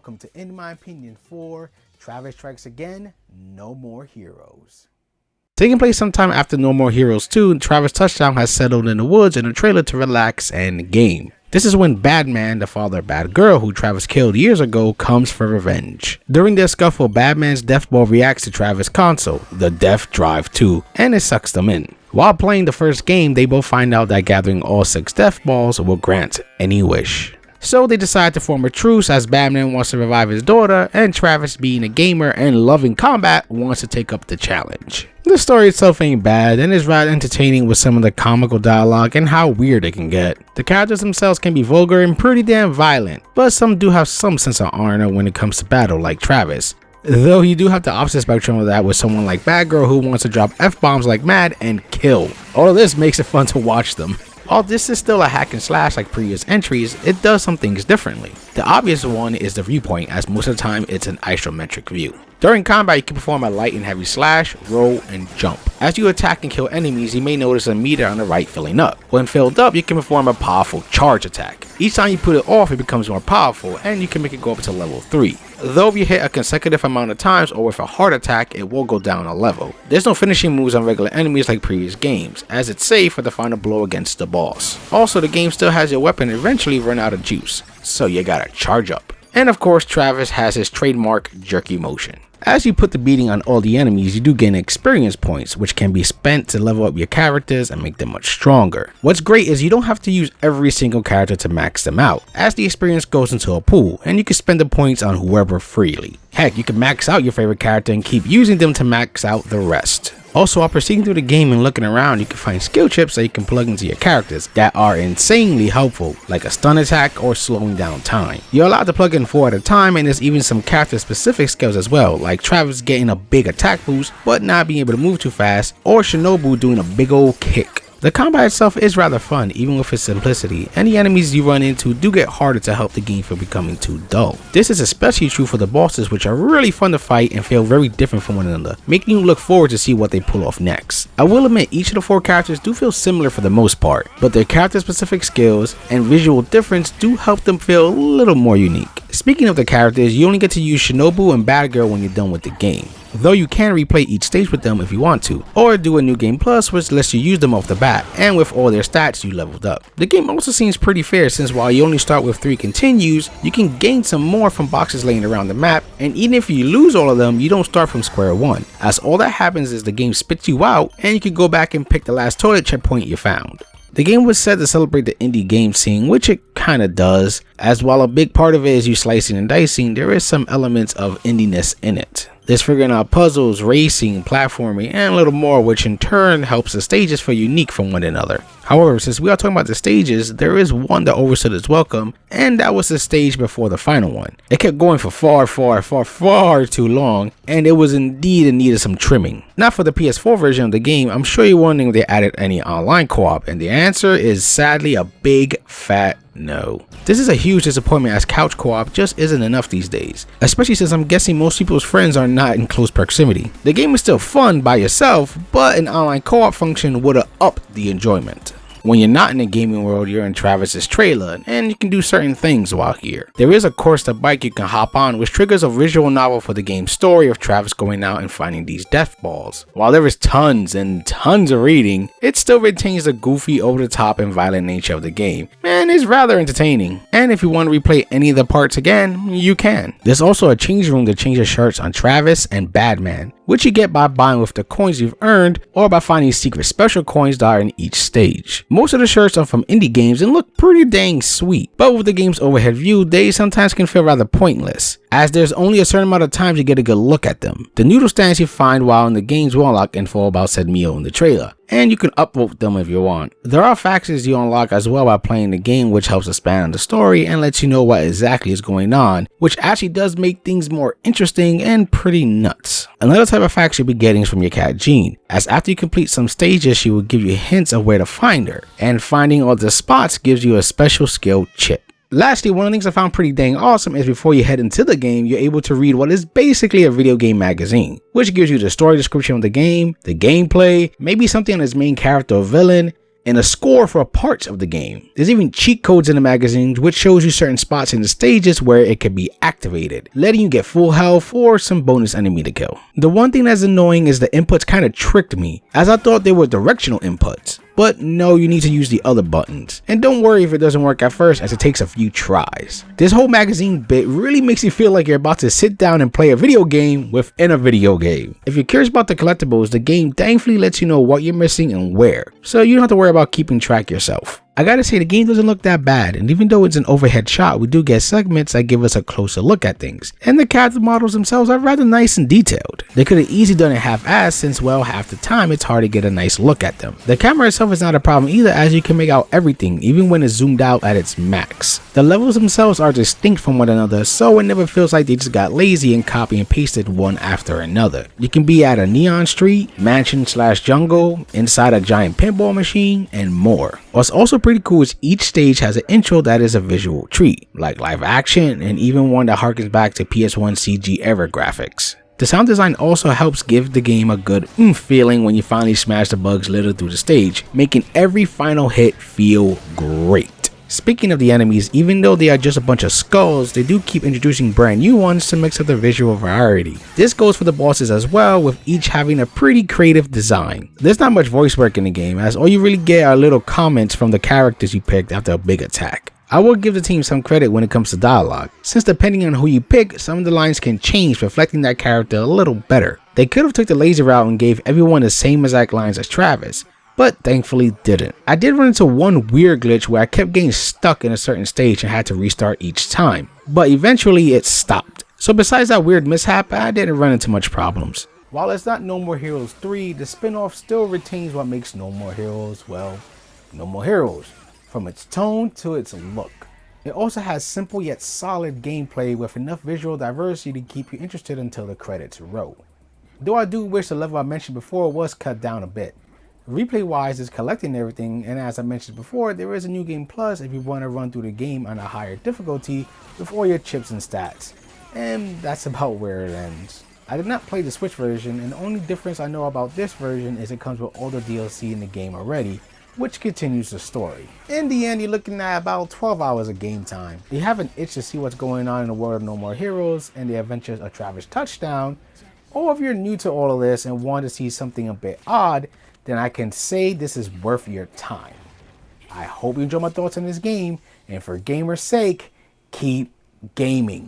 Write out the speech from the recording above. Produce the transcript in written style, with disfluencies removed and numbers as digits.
welcome to In My Opinion 4, Travis Strikes Again, No More Heroes. Taking place sometime after No More Heroes 2, Travis Touchdown has settled in the woods in a trailer to relax and game. This is when Badman, the father of Bad Girl who Travis killed years ago, comes for revenge. During their scuffle, Badman's death ball reacts to Travis' console, the Death Drive 2, and it sucks them in. While playing the first game, they both find out that gathering all 6 death balls will grant any wish. So they decide to form a truce as Badman wants to revive his daughter, and Travis, being a gamer and loving combat, wants to take up the challenge. The story itself ain't bad and is rather entertaining with some of the comical dialogue and how weird it can get. The characters themselves can be vulgar and pretty damn violent, but some do have some sense of honor when it comes to battle, like Travis. Though you do have the opposite spectrum of that with someone like Bad Girl who wants to drop F-bombs like mad and kill. All of this makes it fun to watch them. While this is still a hack and slash like previous entries, it does some things differently. The obvious one is the viewpoint, as most of the time it's an isometric view. During combat, you can perform a light and heavy slash, roll, and jump. As you attack and kill enemies, you may notice a meter on the right filling up. When filled up, you can perform a powerful charge attack. Each time you put it off, it becomes more powerful, and you can make it go up to level 3. Though if you hit a consecutive amount of times or with a hard attack, it will go down a level. There's no finishing moves on regular enemies like previous games, as it's safe for the final blow against the boss. Also, the game still has your weapon eventually run out of juice, so you gotta charge up. And of course, Travis has his trademark jerky motion. As you put the beating on all the enemies, you do gain experience points, which can be spent to level up your characters and make them much stronger. What's great is you don't have to use every single character to max them out, as the experience goes into a pool, and you can spend the points on whoever freely. Heck, you can max out your favorite character and keep using them to max out the rest. Also, while proceeding through the game and looking around, you can find skill chips that you can plug into your characters that are insanely helpful, like a stun attack or slowing down time. You're allowed to plug in 4 at a time, and there's even some character specific skills as well, like Travis getting a big attack boost but not being able to move too fast, or Shinobu doing a big old kick. The combat itself is rather fun, even with its simplicity, and the enemies you run into do get harder to help the game from becoming too dull. This is especially true for the bosses, which are really fun to fight and feel very different from one another, making you look forward to see what they pull off next. I will admit each of the 4 characters do feel similar for the most part, but their character specific skills and visual difference do help them feel a little more unique. Speaking of the characters, you only get to use Shinobu and Bad Girl when you're done with the game, though you can replay each stage with them if you want to, or do a new game plus which lets you use them off the bat, and with all their stats you leveled up. The game also seems pretty fair, since while you only start with 3 continues, you can gain some more from boxes laying around the map, and even if you lose all of them, you don't start from square one, as all that happens is the game spits you out and you can go back and pick the last toilet checkpoint you found. The game was set to celebrate the indie game scene, which it kinda does, as while a big part of it is you slicing and dicing, there is some elements of indiness in it. There's figuring out puzzles, racing, platforming, and a little more, which in turn helps the stages feel unique from one another. However, since we are talking about the stages, there is one that overstood its welcome, and that was the stage before the final one. It kept going for far too long, and it was indeed in need of some trimming. Not for the PS4 version of the game, I'm sure you're wondering if they added any online co-op, and the answer is sadly a big fat no. This is a huge disappointment, as couch co-op just isn't enough these days, especially since I'm guessing most people's friends are not in close proximity. The game is still fun by yourself, but an online co-op function would have upped the enjoyment. When you're not in the gaming world, you're in Travis's trailer, and you can do certain things while here. There is a course to bike you can hop on, which triggers a visual novel for the game's story of Travis going out and finding these death balls. While there is tons and tons of reading, it still retains the goofy, over-the-top, and violent nature of the game, and is rather entertaining. And if you want to replay any of the parts again, you can. There's also a change room to change the shirts on Travis and Badman, which you get by buying with the coins you've earned or by finding secret special coins that are in each stage. Most of the shirts are from indie games and look pretty dang sweet, but with the game's overhead view, they sometimes can feel rather pointless, as there's only a certain amount of times you get a good look at them. The noodle stands you find while in the game's will unlock info about said meal in the trailer, and you can upvote them if you want. There are factions you unlock as well by playing the game, which helps expand on the story and lets you know what exactly is going on, which actually does make things more interesting and pretty nuts. Another type of fact you'll be getting is from your cat Jean, as after you complete some stages she will give you hints of where to find her, and finding all the spots gives you a special skill chip. Lastly, one of the things I found pretty dang awesome is before you head into the game, you're able to read what is basically a video game magazine, which gives you the story description of the game, the gameplay, maybe something on its main character or villain, and a score for parts of the game. There's even cheat codes in the magazines which shows you certain spots in the stages where it can be activated, letting you get full health or some bonus enemy to kill. The one thing that's annoying is the inputs kind of tricked me, as I thought they were directional inputs. But no, you need to use the other buttons. And don't worry if it doesn't work at first, as it takes a few tries. This whole magazine bit really makes you feel like you're about to sit down and play a video game within a video game. If you're curious about the collectibles, the game thankfully lets you know what you're missing and where, so you don't have to worry about keeping track yourself. I gotta say, the game doesn't look that bad, and even though it's an overhead shot, we do get segments that give us a closer look at things. And the character models themselves are rather nice and detailed. They could have easily done it half-assed, since well, half the time it's hard to get a nice look at them. The camera itself is not a problem either, as you can make out everything, even when it's zoomed out at its max. The levels themselves are distinct from one another, so it never feels like they just got lazy and copy and pasted one after another. You can be at a neon street, mansion / jungle, inside a giant pinball machine, and more. What's also pretty cool is each stage has an intro that is a visual treat, like live action, and even one that harkens back to PS1 CG era graphics. The sound design also helps give the game a good feeling when you finally smash the bugs littered through the stage, making every final hit feel great. Speaking of the enemies, even though they are just a bunch of skulls, they do keep introducing brand new ones to mix up the visual variety. This goes for the bosses as well, with each having a pretty creative design. There's not much voice work in the game, as all you really get are little comments from the characters you picked after a big attack. I will give the team some credit when it comes to dialogue, since depending on who you pick, some of the lines can change, reflecting that character a little better. They could have took the lazy route and gave everyone the same exact lines as Travis, but thankfully didn't. I did run into one weird glitch where I kept getting stuck in a certain stage and had to restart each time, but eventually it stopped. So besides that weird mishap, I didn't run into much problems. While it's not No More Heroes 3, the spin-off still retains what makes No More Heroes, well, No More Heroes, from its tone to its look. It also has simple yet solid gameplay with enough visual diversity to keep you interested until the credits roll. Though I do wish the level I mentioned before was cut down a bit. Replay wise is collecting everything, and as I mentioned before, there is a new game plus if you want to run through the game on a higher difficulty with all your chips and stats. And that's about where it ends. I did not play the Switch version, and the only difference I know about this version is it comes with all the DLC in the game already, which continues the story. In the end, you're looking at about 12 hours of game time. If you have an itch to see what's going on in the world of No More Heroes and the adventures of Travis Touchdown, or if you're new to all of this and want to see something a bit odd, then I can say this is worth your time. I hope you enjoy my thoughts on this game, and for gamer's sake, keep gaming.